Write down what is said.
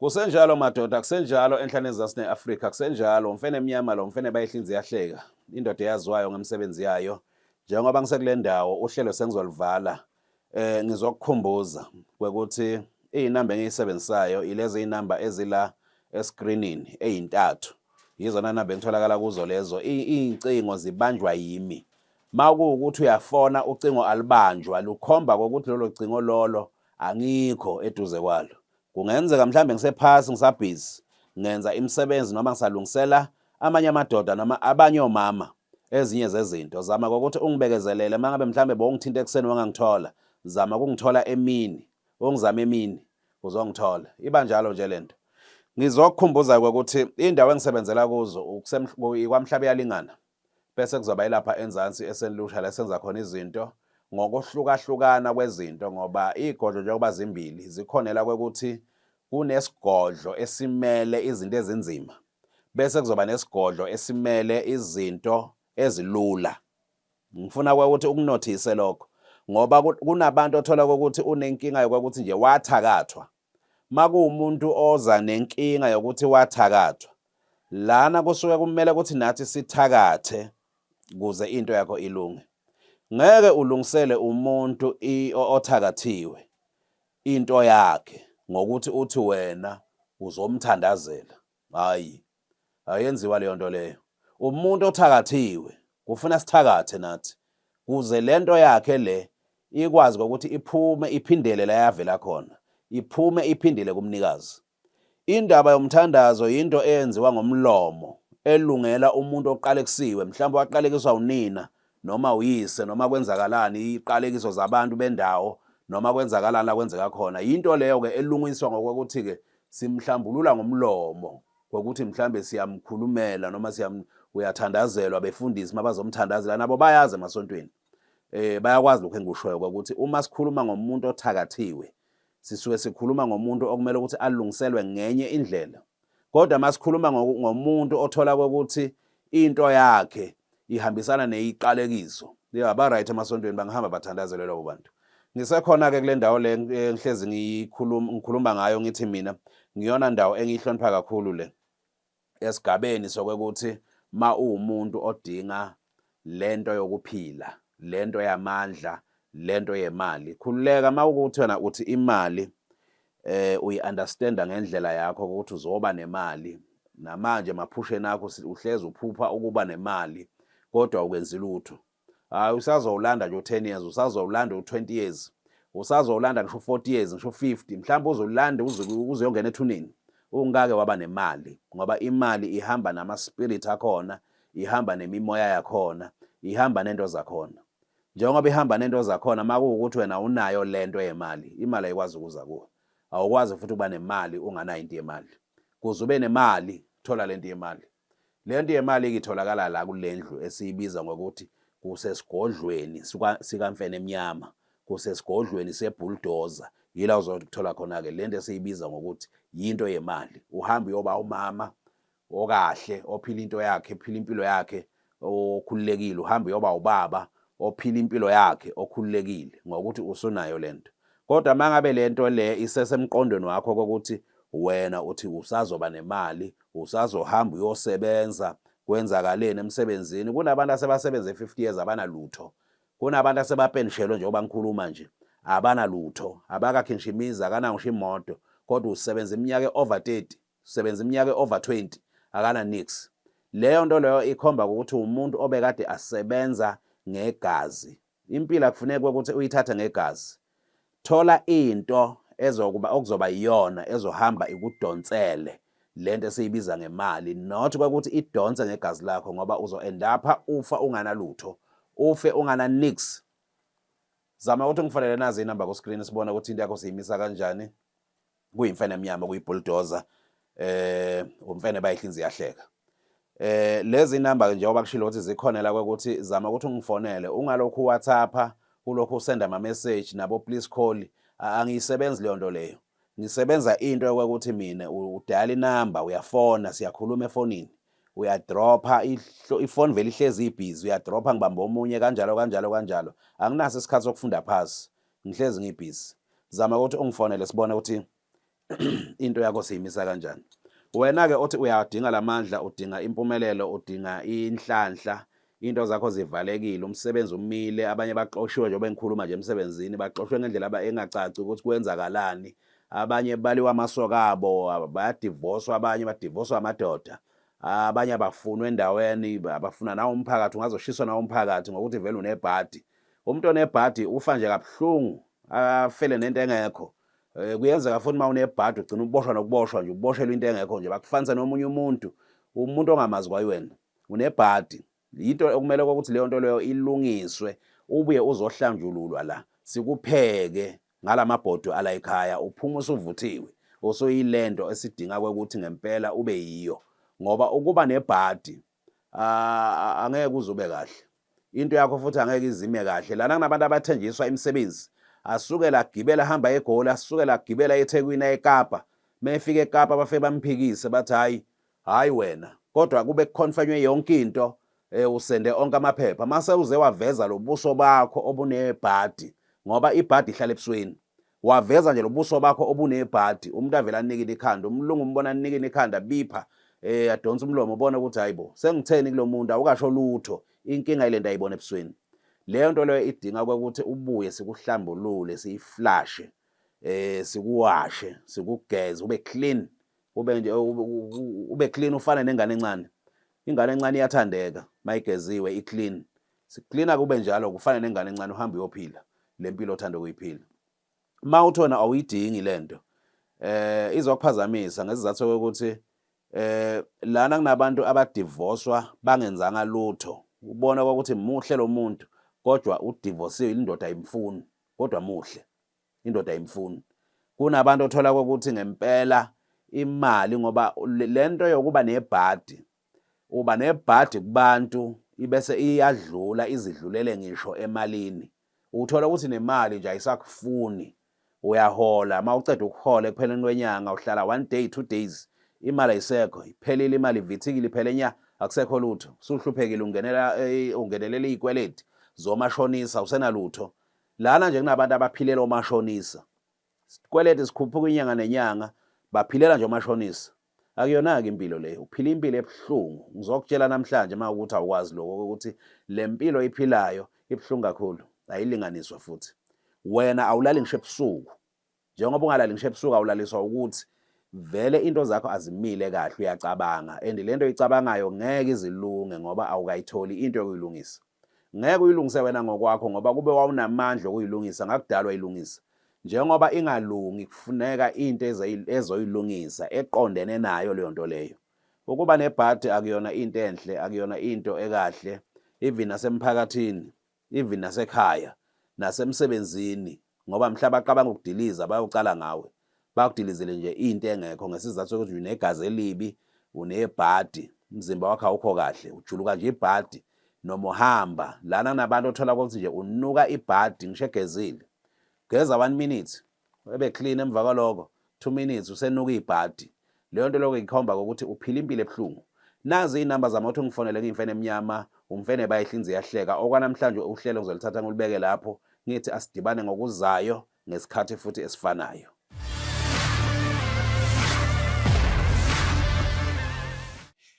Kusenjalo madoda, kusenjalo enhlane zasine-Afrika, kusenjalo umfene emnyama lo mfene bayihlinze yahleka. Indoda eyaziwayo ngemisebenzi yayo. Njengoba ngisekule ndawo uhlelo sengizolivala, ngizokukhumbuza ukuthi iy'namba engiyisebenzisayo ilezi iy'namba ezila eskrinini ey'ntathu. Yizona namba engitholakala kuzo lezo. Iy'ncingo zibanjwa yimi. Uma kuwukuthi uyafona ucingo alibanjwa, lukhomba kokuthi lolo cingo lolo angikho eduze kwalo. Kungenzeka mhlambe ngisephasi ngisabhizi, ngenza imisebenzi noma ngisalungisela amanye amadoda noma abanye omama ezinye zezinto. Zama kokuthi ungibekezelele uma ngabe mhlambe bowungithinta ekuseni wangangithola, zama ukungithola emini, ungizama emini uzongithola. Iba njalo nje lento. Ngizokukhumbuza ukuthi indawo engisebenzela kuzo kwaMhlabe Iyalingana, bese kuzoba ilapha enzansi eSeNlusha la senza khona izinto ngokuhlukahlukana kwezinto, ngoba iy'godlo njengoba zimbili zikhonela kwekuthi kunesigodlo esimele izinto ezinzima, bese kuzoba nesigodlo esimele izinto ezilula. Ngifuna ukuthi ukunothise lokho, ngoba kunabantu othola kokuthi unenkinga yokuthi nje wathakathwa. Uma kuwumuntu oza nenkinga yokuthi wathakathwa, lana kusuke kumele ukuthi nathi sithakathe ukuze into yakho ilunge. Ngeke ulungisele umuntu othakathiwe into yakhe ngokuthi uthi wena uzomthandazela. Hayi, ayenziwa leyo nto leyo. Umuntu othakathiwe kufuna sithakathe nathi kuze lento yakhe le ikwazi ukuthi iphume iphindele la yavela khona, iphume iphindele kumnikazi. Indaba yomthandazo into eyenziwa ngomlomo elungela umuntu oqalekisiwe, mhlawumbe waqalekiswa unina noma uyise noma kwenzakalani, iqalekiso zabantu bendawo noma kwenzakalani la kwenzeka khona. Into leyo-ke elungiswa ngokuthi-ke simhlambulula ngomlomo ngokuthi mhlambe siyamkhulumela noma uyathandazelwa befundisi mabazomthandazela, nabo bayazi emasontweni. Bayakwazi lokho engikushoyo ukuthi uma sikhuluma ngomuntu othakathiwe, sisuke sikhuluma ngomuntu okumele ukuthi alungiselwe ngenye indlela. Kodwa uma sikhuluma ngomuntu othola kokuthi into yakhe ihambisana neyiqalekiso, aba-right emasontweni bangahamba bathandazele labo bantu. Ngisekhona-ke kule ndawo le engihlezi ngikhuluma ngayo, ngithi mina ngiyona ndawo engiyihlonipha kakhulu le esigabeni sokuthi ma uwumuntu odinga lento yokuphila, lento yamandla, lento yemali, khululeka uma ukuthi wena uthi imali uyi-understand-a ngendlela yakho ukuthi uzoba nemali. Namanje maphusheni akho uhlezi uphupha ukuba nemali kodwa ukwenzi lutho. Hayi, usazowulanda nje u-10 years, usazowulanda u-20 years, usazowulanda ngisho u-40 years, ngisho u-50, mhlawumbe uzolanda uzuyongena ethuneni ungake waba nemali, ngoba imali ihamba nama-spirit akhona, ihamba nemimoya yakhona, ihamba nento zakhona. Njengoba ihamba nento zakhona, uma kuwukuthi wena unayo lento yemali, imali ayikwazi ukuza kuwe. Awukwazi futhi ukuba nemali unganayo into yemali. Kuze ube nemali, thola lento yemali. Lento yemali itholakala la kule ndlu esiyibiza ngokuthi kusesigodlweni sikamfene emnyama, kusesigodlweni sebulldozer. Yila uzothola khona-ke lento esiyibiza ngokuthi yinto yemali. Uhamba uyoba umama okahle, ophila into yakhe, ephila impilo yakhe okhululekile. Uhamba uyoba ubaba ophila impilo yakhe okhululekile ngokuthi usunayo lento. Kodwa uma ngabe lento le isesemqondweni wakho kokuthi wena uthi usazoba nemali, usazohamba uyosebenza, kwenzakaleni emsebenzini. Kunabantu asebasebenze 50 years abanalutho. Kunabantu asebapentshelwe njengoba ngikhuluma nje, abanalutho, abakakhe ngisho imizi, akanayo ngisho imoto, kodwa usebenza iminyaka over 30, usebenza iminyaka over 20, akana nix. Leyo nto leyo ikhomba ukuthi umuntu obekade asebenza ngegazi. Impilo akufuneki ukuthi uyithathe ngegazi. Thola into okuzoba yiyona ezohamba ikudonsele lento esiyibiza ngemali, not ukuthi idonse ngegazi lakho, ngoba uzo-endapha ufa unganalutho, ufe ungana nix. Zama ukuthi ngifonele nazi inamba ku screen sibona ukuthi into yakho siyimisa kanjani. Kuyimfene emnyama, kuyibulldozer, umfene bayihlinze yahleka. Lezi inamba njengoba kushilo ukuthi zikhona la ukuthi zama ukuthi ungifonele, ungalokhu WhatsApp, ulokhu usenda ama-message nabo please call. Angiyisebenzi leyo nto leyo. Ngisebenza into yokuthi mina udayala inamba, uyafona, siyakhuluma efonini, uyadropha ifoni vele ihlezi ibhizi, uyadropha ngibamba omunye kanjalo kanjalo kanjalo. Anginaso isikhathi sokufunda phasi, ngihlezi ngibhizi. Zama ukuthi ungifonele sibone ukuthi into yakho siyimisa kanjani. Wena-ke othi uyadinga lamandla, udinga impumelelo, udinga inhlanhla, into zakho zivalekile, umsebenzi umile, abanye baxoshiwe njengoba ngikhuluma nje emsebenzini, baxoshwe ngendlela engacaci ukuthi kwenzakalani. Abanye baliwa amasoka abo, bayadivoswa, abanye badivoswa amadoda. Abanye abafunwa endaweni, abafuna nawo umphakathi, ungazoshiswa nawo umphakathi ngokuthi vele unebhadi. Umuntu onebhadi ufa nje kabuhlungu, afele nento engekho. Kuyenzeka futhi uma unebhadi ugcina uboshwa nokuboshwa nje, uboshelwe into engekho nje, bakufanisa nomunye umuntu, umuntu ongamazi kwayiwena, unebhadi. Yinto okumele ukuthi leyo nto leyo ilungiswe, ubuye uzohlanjululwa la, sikupheke ngalamabhodo ala ekhaya, uphume usuvuthiwe, usuyilento esidinga ukuthi ngempela ube yiyo. Ngoba ukuba nebhadi angeke uzube kahle, into yakho futhi angeke izime kahle. Lana kunabantu abathenjiswa imisebenzi, asukela agibela ahamba eGoli, asukela agibela eThekwini eKapa, mefika eKapa bafike bamphikise bathi hayi wena, kodwa kube kukhonfanywe yonke into, usende onke amaphepha. Mase uze waveza lobuso bakho obunebhadi, ngoba ibhadi ihlala ebusweni, waveza nje lobuso bakho obunebhadi, umuntu avela anikile ikhanda, umlungu umbona anikile ikhanda, bipha adonsa umlomo, ubona ukuthi hayibo sengitheni kulo muntu, awukasho lutho, inkinga ile nto ayibona ebusweni. Leyo nto leyo idinga ukuthi ubuye sikuhlambulule, siyiflashe, sikuwashe, sikugeze, ube clean, ube nje ube clean, ufane nengane encane. Ingane encane iyathandeka mayigeziwe, i-clean. Siklina kube njalo, kufane nengane encane, uhambe uyophila le mpilo othanda ukuyiphila. Uma uthona awuyidingi lento, izokuphazamisa ngesizathu sokuthi lana kunabantu abadivoswa bangenzanga lutho. Ubona ukuthi muhle lo muntu, kodwa udivosiwe, indoda ayimfuni, kodwa muhle, indoda ayimfuni. Kunabantu othola ukuthi ngempela imali, ngoba lento yokuba nebhadi, uba nebhadi kubantu ibese iyadlula, izidlulele ngisho emalini. Uthola ukuthi nemali nje ayisakufuni, uyahola, mawuceda ukuhola ekupheleni kwenyanga uhlala 1 day 2 days, imali ayisekho, iphelile imali, ivithikile, iphele nya, akusekho lutho, usuhluphekile, ungenelela izikweleti zomashonisa, usenalutho. Lana nje kunabantu abaphilela omashonisa, isikweleti sikhuphuka inyanga nenyanga, baphilela nje omashonisa. Akuyona-ke impilo leyo, uphila impilo ebuhlungu. Ngizokutshela namhlanje uma ukuthi awukwazi lokho ukuthi le mpilo iphilayo ibuhlungu kakhulu, ayilinganiswa futhi. Wena awulali ngisho ebusuku, njengoba ungalali ngisho ebusuku awulaliswa ukuthi vele into zakho azimile kahle, uyacabanga, and lento oyicabangayo ngeke izilunge ngoba awukayitholi into yokuyilungisa. Ngeke uyilungise wena ngokwakho ngoba kube wawunamandla okuyilungisa, ngakudala wayilungisa. Njengoba ingalungi, kufuneka into ezoyilungisa eqondene nayo leyo nto leyo. Ukuba nebhadi akuyona into enhle, akuyona into ekahle, even nasemphakathini, even nasekhaya, nasemsebenzini, ngoba mhla baqabanga ukudiliza bayocala ngawe, bakudilizele nje into engekho ngesizathu sokuthi unegazi elibi, unebhadi, umzimba wakho awukho kahle, ujuluka nje ibhadi noma uhamba. Lana kunabantu othola ukuthi nje unuka ibhadi ngisho egezile, geza 1 minute ebe clean, emva kwaloko 2 minutes usenuka ibhadi. Leyo nto lokho ikhomba ukuthi uphila impilo ebuhlungu. Nazi iy'namba zami othi ungifonele ngiyimfene emnyama, umfene bayihlinze iyahleka. Okwanamhlanje uhlelo ngizolithatha ngilibeke lapho, ngithi asidibane ngokuzayo ngesikhathi futhi esifanayo.